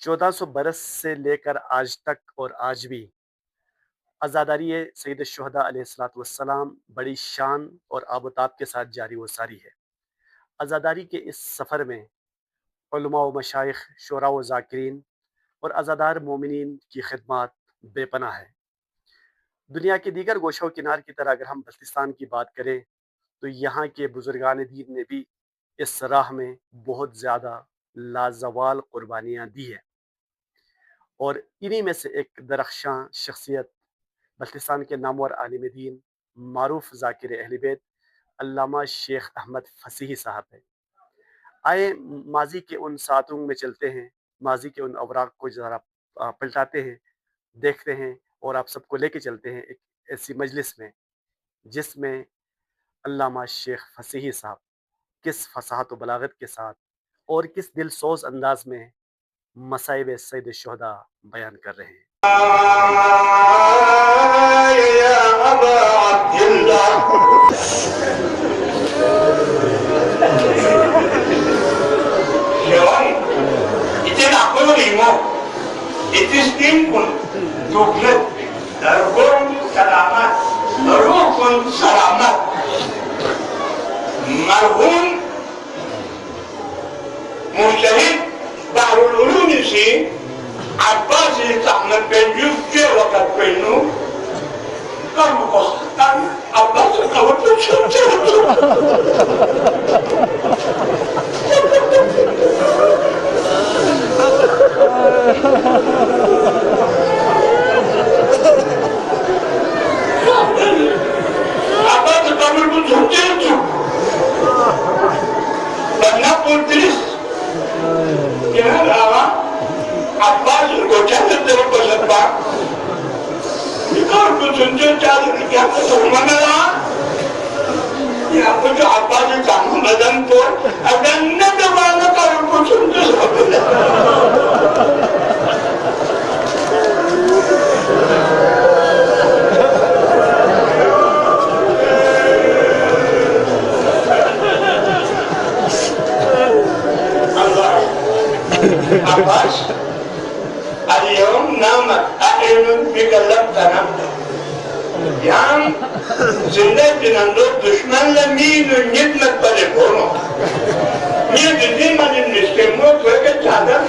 1400 बरस से लेकर आज तक और आज भी अज़ादारी सैयद शुहदा अलैहिस्सलाम बड़ी शान और आबोताब के साथ जारी व सारी है। अज़ादारी के इस सफ़र में उलमा व मशाइख, शुरा व ज़ाकिरीन और अज़ादार मोमिनीन की खिदमत बेपनाह है। दुनिया के दीगर गोशो किनार की तरह अगर हम बल्तिस्तान की बात करें तो यहाँ के बुजुर्गान दीन ने भी इस राह में बहुत ज़्यादा लाजवाल कुर्बानियाँ दी हैं और इन्हीं में से एक दरख्शां शख्सियत बल्तिस्तान के नामवर आलिम दीन मारूफ ज़ाकिर अहल बैत अल्लामा शेख अहमद फसीही साहब है। आए माजी के उन सातों में चलते हैं, माजी के उन अवराक को ज़रा पलटाते हैं, देखते हैं और आप सबको लेके चलते हैं एक ऐसी मजलिस में जिसमें अल्लामा शेख फसीही साहब किस फसाहत व बलागत के साथ और किस दिलसोज अंदाज में मसाइब सैयद शुहदा बयान कर रहे हैं। مرهون مجتهد بحر العلوم से عباس احمد بن يوسف وقت بينه كان مقصدا عباس قوت عباس قبل بسجلته فلنقل تريس كان هذا عباس الكوشات الدرب والسبع يقول بسجل جاد الرجال ثمنا يا أبو عباس كان مدن فور أبدا ندوانا كان بسجل عباس اليوم نام أعين بك لم تنم يعني زندہ جنندو دشمن لمین و نید مت پلے بھونو یہ دندی من نسکمو توے کے چادر